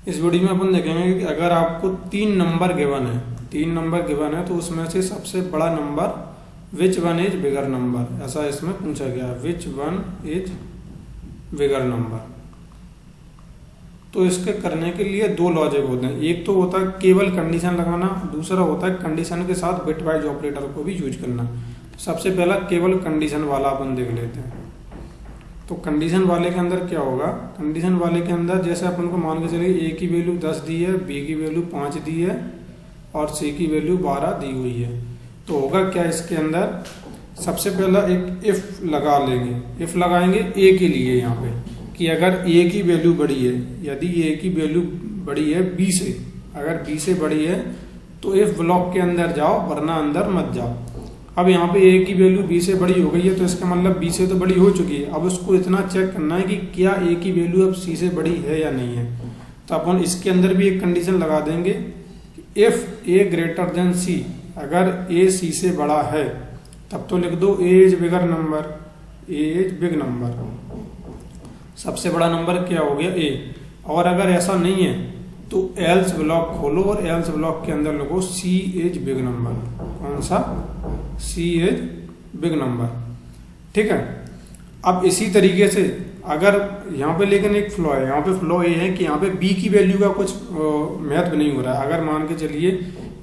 इस वीडियो में अपन देखेंगे कि अगर आपको 3 नंबर गिवन है तो उसमें से सबसे बड़ा number which one is bigger number, ऐसा इसमें पूछा गया, which one is bigger number. तो इसके करने के लिए दो लॉजिक होते हैं, एक तो होता है केवल कंडीशन लगाना, दूसरा होता है कंडीशन के साथ बिटवाइज ऑपरेटर को भी यूज करना। सबसे पहला केवल कंडीशन वाला अपन देख लेते हैं। तो कंडीशन वाले के अंदर क्या होगा, कंडीशन वाले के अंदर जैसे अपन को मान के चलिए ए की वैल्यू 10 दी है, बी की वैल्यू 5 दी है और सी की वैल्यू 12 दी हुई है। तो होगा क्या, इसके अंदर सबसे पहला एक इफ लगा लेंगे, इफ लगाएंगे ए के लिए यहाँ पे कि अगर ए की वैल्यू बड़ी है, यदि ए की वैल्यू बड़ी है बी से, अगर बी से बड़ी है तो इफ ब्लॉक के अंदर जाओ वरना अंदर मत जाओ। अब यहाँ पे ए की वैल्यू बी से बड़ी हो गई है तो इसका मतलब बी से तो बड़ी हो चुकी है, अब उसको इतना चेक करना है कि क्या ए की वैल्यू अब सी से बड़ी है या नहीं है। तो अपन इसके अंदर भी एक कंडीशन लगा देंगे, इफ ए ग्रेटर देन सी, अगर ए सी से बड़ा है तब तो लिख दो A is bigger number, A is big number, सबसे बड़ा नंबर क्या हो गया ए। और अगर ऐसा नहीं है तो एल्स ब्लॉक खोलो और एल्स ब्लॉक के अंदर लिखो सी इज बिग नंबर, कौन सा, सी इज बिग नंबर, ठीक है। अब इसी तरीके से अगर यहाँ पे, लेकिन एक फ्लॉ है, यहाँ पे फ्लॉ ये है कि यहाँ पे बी की वैल्यू का कुछ महत्व नहीं हो रहा है। अगर मान के चलिए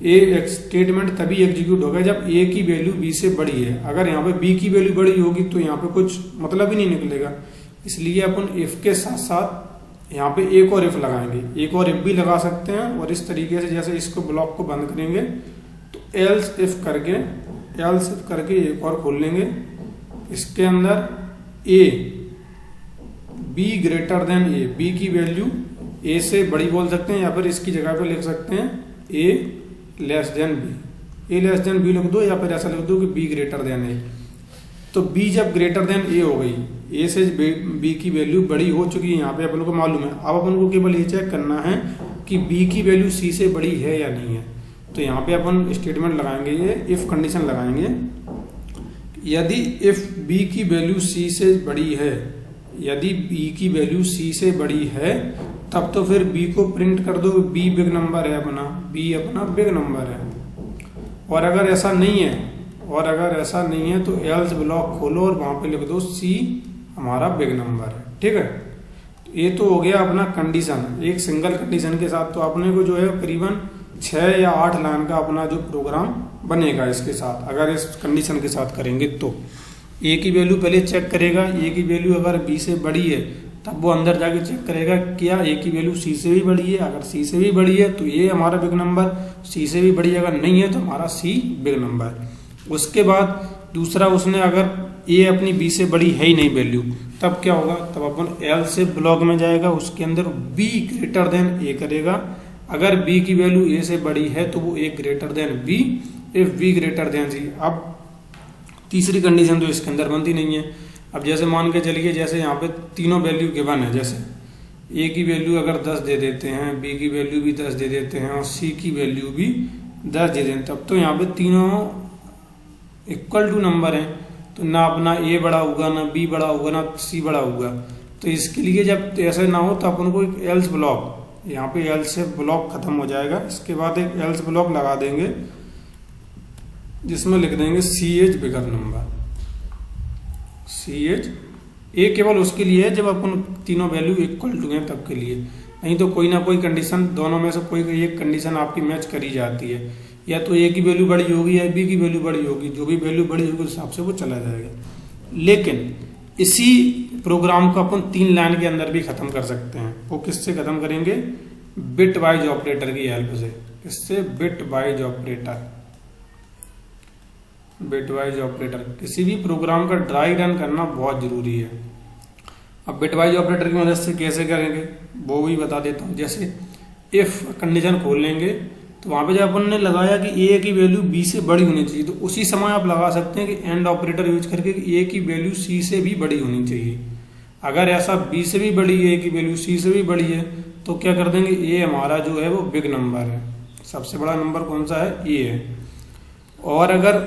ए स्टेटमेंट तभी एग्जीक्यूट होगा जब ए की वैल्यू बी से बड़ी है, अगर यहाँ पे बी की वैल्यू बड़ी होगी तो यहाँ पे कुछ मतलब ही नहीं निकलेगा। इसलिए अपन इफ के साथ साथ यहाँ पे एक और इफ लगाएंगे, एक और इफ भी लगा सकते हैं। और इस तरीके से जैसे इसको ब्लॉक को बंद करेंगे तो एल्स इफ करके एक और खोल लेंगे, इसके अंदर A B greater than A, B की वैल्यू ए से बड़ी बोल सकते हैं या फिर इसकी जगह पे लिख सकते हैं ए लेस देन बी, ए लेस देन बी लिख दो या फिर ऐसा लिख दो कि बी ग्रेटर देन ए। तो बी जब ग्रेटर देन ए हो गई, ए से बी की वैल्यू बड़ी हो चुकी है यहाँ पे अपन को मालूम है। अब अपन को केवल ये चेक करना है कि बी की वैल्यू सी से बड़ी है या नहीं है। तो यहाँ पे अपन स्टेटमेंट लगाएंगे, ये इफ कंडीशन लगाएंगे, यदि इफ बी की वैल्यू सी से बड़ी है, यदि बी की वैल्यू सी से बड़ी है तब तो फिर बी को प्रिंट कर दो, बी बिग नंबर है अपना, बी अपना बिग नंबर है। और अगर ऐसा नहीं है तो एल्स ब्लॉक खोलो और वहां पे लिख दो सी हमारा बिग नंबर है, ठीक है। ये तो हो गया अपना कंडीशन, एक सिंगल कंडीशन के साथ। तो अपने को जो है करीबन 6 या 8 लाइन का अपना जो प्रोग्राम बनेगा इसके साथ, अगर इस कंडीशन के साथ करेंगे तो ए की वैल्यू पहले चेक करेगा, ए की वैल्यू अगर बी से बड़ी है तब वो अंदर जाके चेक करेगा क्या ए की वैल्यू सी से भी बड़ी है, अगर सी से भी बड़ी है तो ये हमारा बिग नंबर, सी से भी बड़ी अगर नहीं है तो हमारा सी बिग नंबर। उसके बाद दूसरा, उसने अगर ए अपनी बी से बड़ी है ही नहीं वैल्यू, तब क्या होगा, तब अपन एल से ब्लॉक में जाएगा, उसके अंदर बी ग्रेटर देन ए करेगा। अगर बी की वैल्यू ए से बड़ी है तो वो A greater than B, if B greater than C. अब तीसरी कंडीशन तो इसके अंदर बनती नहीं है। अब जैसे मान के चलिए, जैसे यहाँ पे तीनों वैल्यू गिवन है, जैसे ए की वैल्यू अगर 10 दे देते हैं, बी की वैल्यू भी 10 दे देते हैं और सी की वैल्यू भी 10 दे देते हैं, तब तो यहाँ पे तीनों इक्वल टू नंबर है, तो ना अपना ए बड़ा होगा, ना बी बड़ा होगा, ना सी बड़ा होगा। तो इसके लिए जब ऐसे ना हो तो अपन को एक एल्स ब्लॉक, यहाँ पे एल्स से ब्लॉक खत्म हो जाएगा, इसके बाद एक एल्स ब्लॉक लगा देंगे जिसमें लिख देंगे C is bigger number, C is, A केवल उसके लिए है जब अपन तीनों वैल्यू इक्वल टू है तब के लिए, नहीं तो कोई ना कोई कंडीशन दोनों में से कोई एक कंडीशन आपकी मैच करी जाती है, या तो ए की वैल्यू बड़ी होगी या बी की वैल्यू बड़ी होगी, जो भी वैल्यू बड़ी होगी उस हिसाब से वो चला जाएगा। लेकिन इसी प्रोग्राम को अपन 3 लाइन के अंदर भी खत्म कर सकते हैं। वो किससे खत्म करेंगे, बिट वाइज ऑपरेटर की हेल्प से। किससे, bit wise operator, bit wise operator. किसी भी प्रोग्राम का ड्राई रन करना बहुत जरूरी है। अब बिट वाइज ऑपरेटर की मदद से कैसे करेंगे वो भी बता देता हूँ। जैसे इफ कंडीशन खोल लेंगे तो वहां पे जब अपन ने लगाया कि ए की वैल्यू बी से बड़ी होनी चाहिए, तो उसी समय आप लगा सकते हैं कि एंड ऑपरेटर यूज करके ए की वैल्यू सी से भी बड़ी होनी चाहिए। अगर ऐसा बी से भी बड़ी है, ए की वैल्यू सी से भी बड़ी है, तो क्या कर देंगे, ए हमारा जो है वो बिग नंबर है, सबसे बड़ा नंबर कौन सा है, ए है। और अगर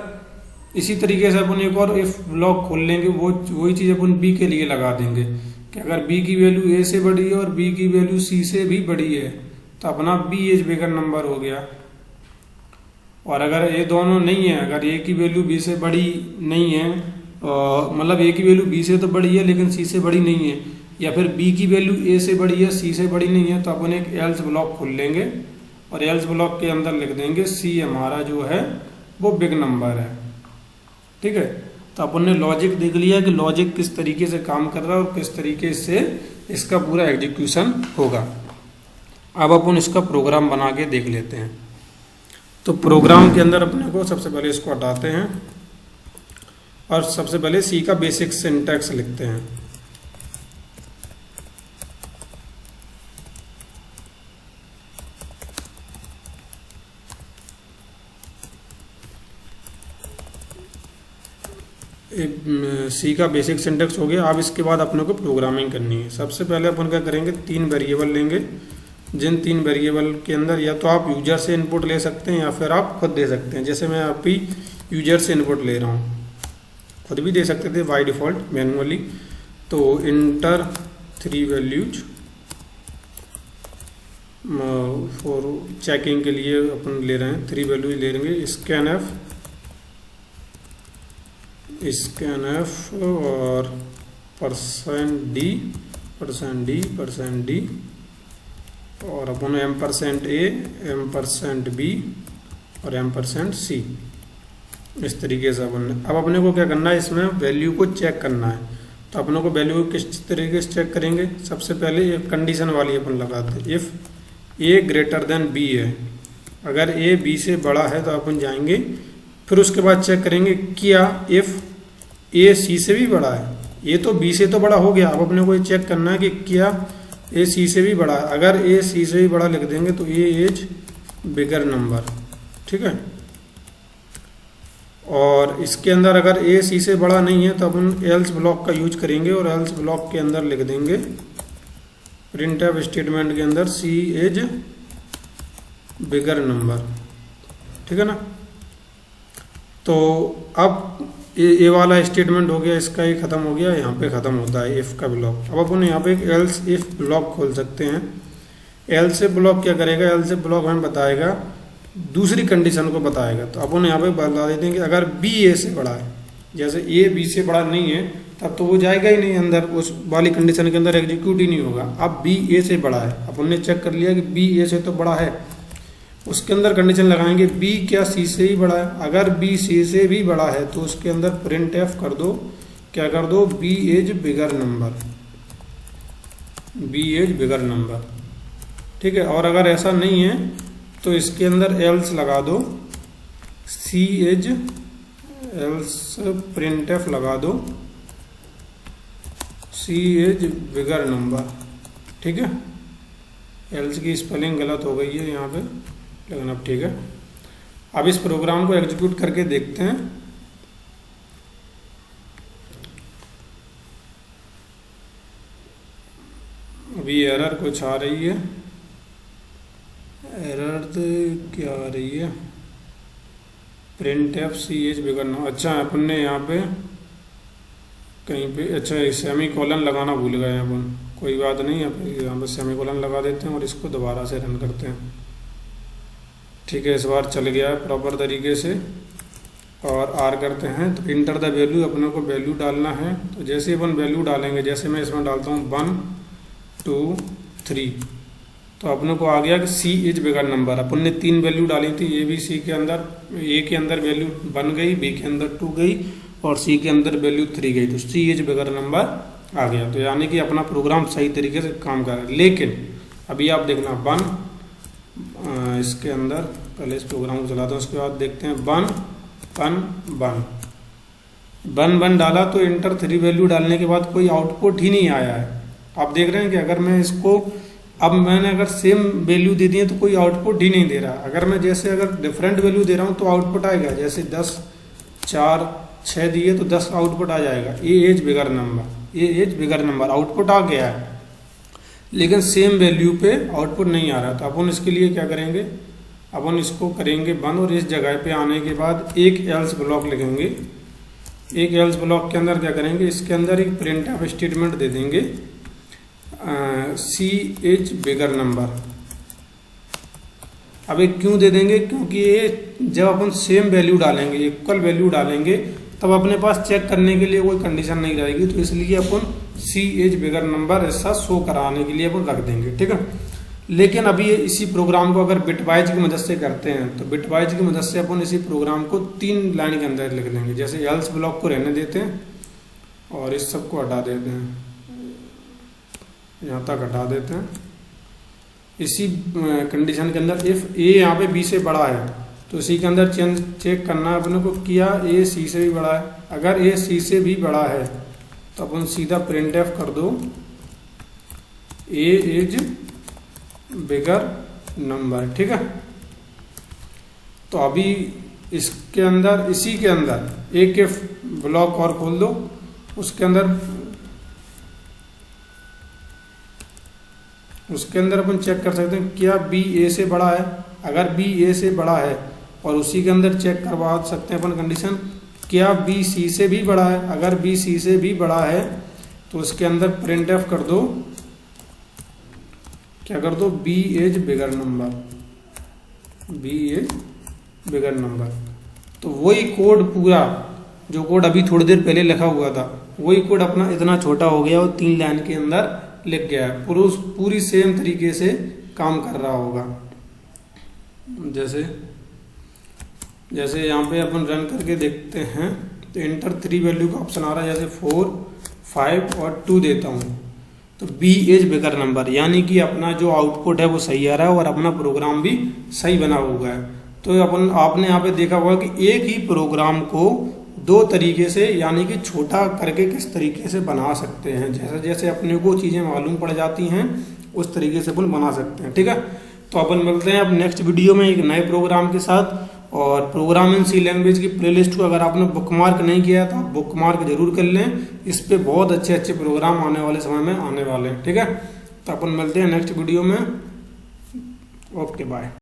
इसी तरीके से अपन एक और इफ ब्लॉक खोल लेंगे, वो वही चीज अपन बी के लिए लगा देंगे कि अगर b की वैल्यू a से बड़ी है और b की वैल्यू c से भी बड़ी है तो अपना b इज बिगर नंबर हो गया। और अगर ये दोनों नहीं है, अगर a की वैल्यू b से बड़ी नहीं है, मतलब a की वैल्यू b से तो बड़ी है लेकिन c से बड़ी नहीं है, या फिर b की वैल्यू a से बड़ी है c से बड़ी नहीं है, तो अपन एक एल्स ब्लॉक खोल लेंगे और एल्स ब्लॉक के अंदर लिख देंगे c हमारा जो है वो बिग नंबर है। ठीक है, तो अपन ने लॉजिक देख लिया कि लॉजिक किस तरीके से काम कर रहा है और किस तरीके से इसका पूरा एग्जीक्यूशन होगा। अब अपन इसका प्रोग्राम बना के देख लेते हैं। तो प्रोग्राम के अंदर अपने को सबसे पहले इसको हटाते हैं और सबसे पहले सी का बेसिक सिंटैक्स लिखते हैं। सी का बेसिक सिंटैक्स हो गया। अब इसके बाद अपने को प्रोग्रामिंग करनी है। सबसे पहले अपन क्या करेंगे, 3 वेरिएबल लेंगे, जिन 3 वेरिएबल के अंदर या तो आप यूजर से इनपुट ले सकते हैं या फिर आप खुद दे सकते हैं। जैसे मैं आप ही यूजर से इनपुट ले रहा हूँ, खुद भी दे सकते थे बाय डिफ़ॉल्ट मैनुअली। तो इंटर 3 वैल्यूज फॉर चेकिंग के लिए अपन ले रहे हैं, 3 वैल्यूज ले लेंगे। स्कैन एफ और %d और अपन %a, %b और %c, इस तरीके से अपन। अब अपने को क्या करना है, इसमें वैल्यू को चेक करना है। तो अपने को वैल्यू को किस तरीके से चेक करेंगे, सबसे पहले एक कंडीशन वाली अपन लगाते हैं, if a greater than b है। अगर a b से बड़ा है तो अपन जाएंगे, फिर उसके बाद चेक करेंगे क्या इफ़ a c से भी बड़ा है। ये तो b से तो बड़ा हो गया, अब अपने को ये चेक करना है कि क्या a c से भी बड़ा है। अगर a c से भी बड़ा लिख देंगे तो a इज बिगर नंबर। ठीक है, और इसके अंदर अगर a c से बड़ा नहीं है तो अपन एल्स ब्लॉक का यूज करेंगे और एल्स ब्लॉक के अंदर लिख देंगे प्रिंटफ स्टेटमेंट के अंदर c इज बिगर नंबर। ठीक है ना। तो अब ये वाला स्टेटमेंट हो गया, इसका ही खत्म हो गया, यहाँ पे खत्म होता है इफ़ का ब्लॉक। अब अपन यहाँ पे एक एल्स इफ ब्लॉक खोल सकते हैं। एल्स इफ ब्लॉक क्या करेगा, एल्स इफ ब्लॉक हमें बताएगा, दूसरी कंडीशन को बताएगा। तो अपन यहाँ पे बता देते हैं कि अगर b a से बड़ा है, जैसे a b से बड़ा नहीं है तब तो वो जाएगा ही नहीं अंदर, उस वाली कंडीशन के अंदर एग्जीक्यूट ही नहीं होगा। अब b a से बड़ा है, अपन ने चेक कर लिया कि b a से तो बड़ा है, उसके अंदर कंडीशन लगाएंगे b क्या c से ही बड़ा है। अगर b c से भी बड़ा है तो उसके अंदर प्रिंट एफ कर दो, क्या कर दो, b is bigger number, b is bigger number. ठीक है, और अगर ऐसा नहीं है तो इसके अंदर एल्स लगा दो, c is else print F लगा दो, c इज बिगर नंबर। ठीक है, एल्स की स्पेलिंग गलत हो गई है यहाँ पे, लेकिन अब ठीक है। अब इस प्रोग्राम को एग्जीक्यूट करके देखते हैं। अभी एरर कुछ आ रही है, एरर तो क्या आ रही है, print F C H bigger number. अच्छा, अपन ने यहाँ पे कहीं पे अच्छा सेमी कॉलन लगाना भूल गए अपन, कोई बात नहीं, यहाँ पर सेमी कॉलन लगा देते हैं और इसको दोबारा से रन करते हैं। ठीक है, इस बार चल गया है प्रॉपर तरीके से। और आर करते हैं तो इंटर द वैल्यू, अपने को वैल्यू डालना है। तो जैसे अपन वैल्यू डालेंगे, जैसे मैं इसमें डालता हूँ 1 2 3, तो अपने को आ गया कि सी इज बिगर नंबर। अपन ने 3 वैल्यू डाली थी, ए बी सी के अंदर, ए के अंदर वैल्यू 1 गई, बी के अंदर 2 गई और सी के अंदर वैल्यू 3 गई, तो सी इज बिगर नंबर आ गया। तो यानी कि अपना प्रोग्राम सही तरीके से काम कर रहा है। लेकिन अभी आप देखना 1 इसके अंदर, पहले इस प्रोग्राम को चलाता हूँ, उसके बाद देखते हैं 1 1 1 डाला तो इंटर 3 वैल्यू डालने के बाद कोई आउटपुट ही नहीं आया है। आप देख रहे हैं कि अगर मैं इसको, अब मैंने अगर सेम वैल्यू दे दी है तो कोई आउटपुट ही नहीं दे रहा। अगर मैं जैसे अगर डिफरेंट वैल्यू दे रहा हूँ तो आउटपुट आएगा, जैसे 10 4 6 दिए तो 10 आउटपुट आ जाएगा, ए एज बिगर नंबर, ए एज बिगर नंबर आउटपुट आ गया है। लेकिन सेम वैल्यू पे आउटपुट नहीं आ रहा। तो अपन इसके लिए क्या करेंगे, अपन इसको करेंगे बंद और इस जगह पे आने के बाद एक एल्स ब्लॉक लिखेंगे। एक एल्स ब्लॉक के अंदर क्या करेंगे, इसके अंदर एक प्रिंट ऑफ स्टेटमेंट दे देंगे सी इज बिगर नंबर। अब एक क्यों दे देंगे, क्योंकि ये जब अपन सेम वैल्यू डालेंगे, इक्वल वैल्यू डालेंगे, तब अपने पास चेक करने के लिए कोई कंडीशन नहीं रहेगी, तो इसलिए अपन सी इज बिगर नंबर ऐसा शो कराने के लिए अपन रख देंगे, ठीक है। लेकिन अभी इसी प्रोग्राम को अगर बिटवाइज की मदद से करते हैं, तो बिटवाइज की मदद से अपन इसी प्रोग्राम को 3 लाइन के अंदर लिख लेंगे। जैसे एल्स ब्लॉक को रहने देते हैं और इस सब को हटा देते हैं, यहाँ तक हटा देते हैं। इसी कंडीशन के अंदर इफ ए यहाँ पे बी से बड़ा है, तो इसी के अंदर चेक करना है अपने को, किया ए सी से भी बड़ा है। अगर ए सी से भी बड़ा है तो अपन सीधा प्रिंट एफ कर दो ए इज बिगर नंबर, ठीक है। तो अभी इसके अंदर, इसी के अंदर एक इफ ब्लॉक और खोल दो, उसके अंदर अपन चेक कर सकते हैं क्या बी ए से बड़ा है। अगर बी ए से बड़ा है, और उसी के अंदर चेक करवा सकते हैं अपन कंडीशन, क्या बी सी से भी बड़ा है। अगर बी सी से भी बड़ा है तो उसके अंदर प्रिंट एफ कर दो, क्या कर दो, B is bigger number, B is bigger number. तो वही कोड पूरा, जो कोड अभी थोड़ी देर पहले लिखा हुआ था, वही कोड अपना इतना छोटा हो गया और 3 लाइन के अंदर लिख गया है, पूरी सेम तरीके से काम कर रहा होगा। जैसे यहाँ पे अपन रन करके देखते हैं, तो इंटर 3 वैल्यू का ऑप्शन आ रहा है। जैसे 4, 5 और 2 देता हूँ, तो बी इज बिगर नंबर, यानी कि अपना जो आउटपुट है वो सही आ रहा है और अपना प्रोग्राम भी सही बना हुआ है। तो आपने यहाँ पे देखा होगा कि एक ही प्रोग्राम को 2 तरीके से, यानी कि छोटा करके किस तरीके से बना सकते हैं। जैसे जैसे अपने को चीज़ें मालूम पड़ जाती हैं, उस तरीके से अपन बना सकते हैं, ठीक है। तो अपन मिलते हैं अब नेक्स्ट वीडियो में एक नए प्रोग्राम के साथ। और प्रोग्राम इन सी लैंग्वेज की प्लेलिस्ट को अगर आपने बुकमार्क नहीं किया तो आप बुकमार्क जरूर कर लें। इस पे बहुत अच्छे अच्छे प्रोग्राम आने वाले समय में आने वाले हैं, ठीक है। तो अपन मिलते हैं नेक्स्ट वीडियो में। Okay, bye.